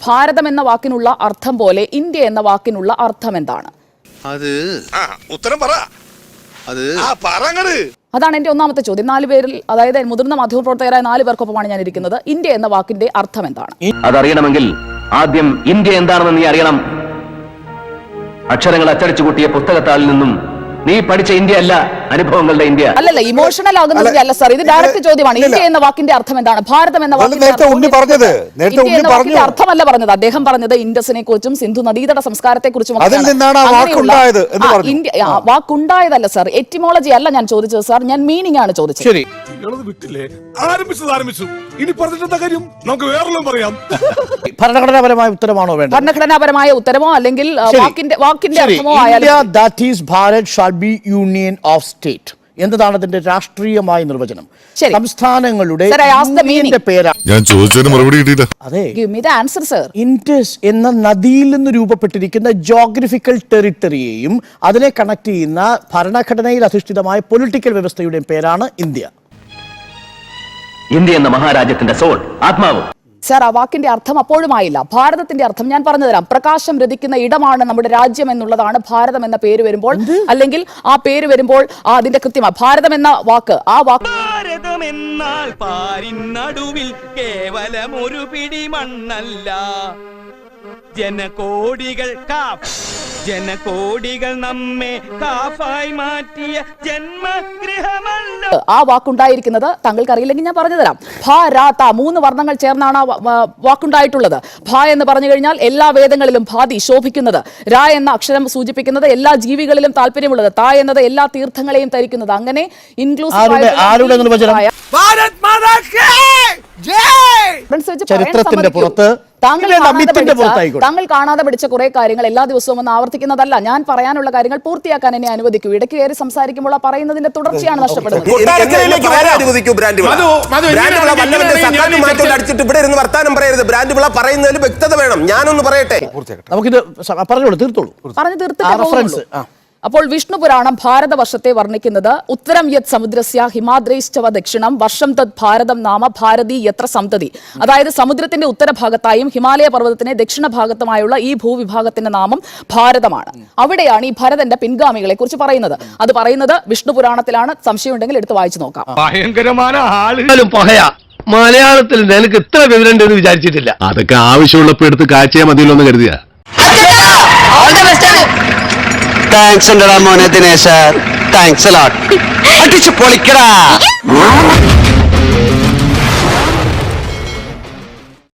ഭാരതം എന്ന വാക്കിനുള്ള അർത്ഥം പോലെ ഇന്ത്യ എന്ന വാക്കിനുള്ള അർത്ഥം എന്താണ്? ഉത്തരം പറ. അതാണ് എന്റെ ഒന്നാമത്തെ ചോദ്യം. 4 പേരിൽ, അതായത് മുതിർന്ന മാധ്യമപ്രവർത്തകരായ 4 പേർക്കൊപ്പമാണ് ഞാൻ ഇരിക്കുന്നത്. ഇന്ത്യ എന്ന വാക്കിന്റെ അർത്ഥം എന്താണ്? അതറിയണമെങ്കിൽ ആദ്യം ഇന്ത്യ എന്താണെന്ന് നീ അറിയണം. അക്ഷരങ്ങൾ അച്ചടിച്ചു കൂട്ടിയ പുസ്തകത്താളിൽ നിന്നും നീ പഠിച്ച ഇന്ത്യ അല്ല, അനുഭവങ്ങളുടെ ഇന്ത്യ. അല്ലല്ല, ഇമോഷണൽ ആകുന്നതിന്റെ അല്ല സാർ, ഇത് ഡയറക്റ്റ് ചോദ്യമാണ്. ഇന്ത്യ എന്ന വാക്കിന്റെ അർത്ഥം എന്താണ്? ഭാരതം എന്ന വാക്കിന്റെ അർത്ഥമല്ല പറഞ്ഞത്. അദ്ദേഹം പറഞ്ഞത് ഇൻഡസിനെ കുറിച്ചും സിന്ധു നദീതട സംസ്കാരത്തെ കുറിച്ചും വാക്കുണ്ടായതല്ല സാർ, എറ്റിമോളജി അല്ല ഞാൻ ചോദിച്ചത് സാർ, ഞാൻ മീനിങ് ആണ് ചോദിച്ചത്. ഭരണഘടനാപരമായ ഉത്തരമാണോ വേണ്ടത്? ഭരണഘടനാപരമായ ഉത്തരമോ അല്ലെങ്കിൽ വാക്കിന്റെ അർത്ഥമോ ആയാലും യൂണിയൻ ഓഫ് സ്റ്റേറ്റ് എന്നതാണ് അതിന്റെ രാഷ്ട്രീയമായ നിർവചനം. സംസ്ഥാനങ്ങളുടെ ഞാൻ ചോദിച്ചതിന് മറുപടി കിട്ടിയില്ല. അതെ, ആൻസർ ഇൻഡസ് എന്ന നദിയിൽ നിന്ന് രൂപപ്പെട്ടിരിക്കുന്ന ജോഗ്രഫിക്കൽ ടെറിട്ടറിയെയും അതിനെ കണക്ട് ചെയ്യുന്ന ഭരണഘടനയിൽ അധിഷ്ഠിതമായ പൊളിറ്റിക്കൽ വ്യവസ്ഥയുടെയും പേരാണ് ഇന്ത്യ. ഇന്ത്യ എന്ന മഹാരാജ്യത്തിന്റെ സോൾ, ആത്മാവ്. സാർ, ആ വാക്കിന്റെ അർത്ഥം അപ്പോഴുമായില്ല. ഭാരതത്തിന്റെ അർത്ഥം ഞാൻ പറഞ്ഞുതരാം. പ്രകാശം രതിക്കുന്ന ഇടമാണ് നമ്മുടെ രാജ്യം എന്നുള്ളതാണ് ഭാരതം എന്ന പേര് വരുമ്പോൾ, അല്ലെങ്കിൽ ആ പേര് വരുമ്പോൾ അതിന്റെ കൃത്യമായി ഭാരതം എന്ന വാക്ക്, ആ വാക്ക് ഭാരതം എന്നാൽ പാരിൻ നടുവിൽ കേവലം ഒരു പിടി മണ്ണല്ല, ജനകോടികൾ നമ്മെ കാഫായി മാറ്റിയ ജന്മഗൃഹമല്ല. ആ വാക്കുണ്ടായിരിക്കുന്നത് താങ്കൾക്ക് അറിയില്ലെങ്കിൽ ഞാൻ പറഞ്ഞു തരാം. ഭ, രാ, ത 3 വർണ്ണങ്ങൾ ചേർന്നാണ് ആ വാക്കുണ്ടായിട്ടുള്ളത്. ഭ എന്ന് പറഞ്ഞു കഴിഞ്ഞാൽ എല്ലാ വേദങ്ങളിലും ഭാതി, ശോഭിക്കുന്നത്. രാ എന്ന അക്ഷരം സൂചിപ്പിക്കുന്നത് എല്ലാ ജീവികളിലും താല്പര്യമുള്ളത്. ത എന്നത് എല്ലാ തീർത്ഥങ്ങളെയും തരിക്കുന്നത്. അങ്ങനെ ചരിത്രത്തിന്റെ പുറത്ത് താങ്കൾ കാണാതെ പഠിച്ച കുറെ കാര്യങ്ങൾ എല്ലാ ദിവസവും ഒന്ന് ആവർത്തിക്കുന്നതല്ല. ഞാൻ പറയാനുള്ള കാര്യങ്ങൾ പൂർത്തിയാക്കാൻ എന്നെ അനുവദിക്കൂ. ഇടയ്ക്ക് കയറി സംസാരിക്കുമ്പോൾ ആ പറയുന്നതിന്റെ തുടർച്ചയാണ് നഷ്ടപ്പെടുന്നത്. പറഞ്ഞു തീർത്തിട്ട് അപ്പോൾ വിഷ്ണു പുരാണം ഭാരതവർഷത്തെ വർണ്ണിക്കുന്നത് ഉത്തരം യത് സമുദ്രസ്യ ഹിമാദ്രൈശ്ചവ ദക്ഷിണം വർഷം തത് ഭാരതം നാമ ഭാരതി യത്ര സന്തതി. അതായത് സമുദ്രത്തിന്റെ ഉത്തരഭാഗത്തായും ഹിമാലയ പർവ്വതത്തിന്റെ ദക്ഷിണ ഭാഗത്തുമായുള്ള ഈ ഭൂവിഭാഗത്തിന്റെ നാമം ഭാരതമാണ്. അവിടെയാണ് ഈ ഭരതന്റെ പിൻഗാമികളെ കുറിച്ച് പറയുന്നത്. അത് പറയുന്നത് വിഷ്ണു പുരാണത്തിലാണ്. സംശയമുണ്ടെങ്കിൽ എടുത്ത് വായിച്ചു നോക്കാം. മലയാളത്തിൽ നിനക്ക് ഇത്ര വിവരം വിചാരിച്ചിട്ടില്ല. അതൊക്കെ ആവശ്യമുള്ളപ്പോ എടുത്ത് കാഴ്ചയാ മതിയല്ലോ എന്ന് കരുതിയാ. താങ്ക്സ് ഉണ്ടടാ മോനെ ദിനേശ, താങ്ക്സ് അടിച്ചു പൊളിക്കടാ.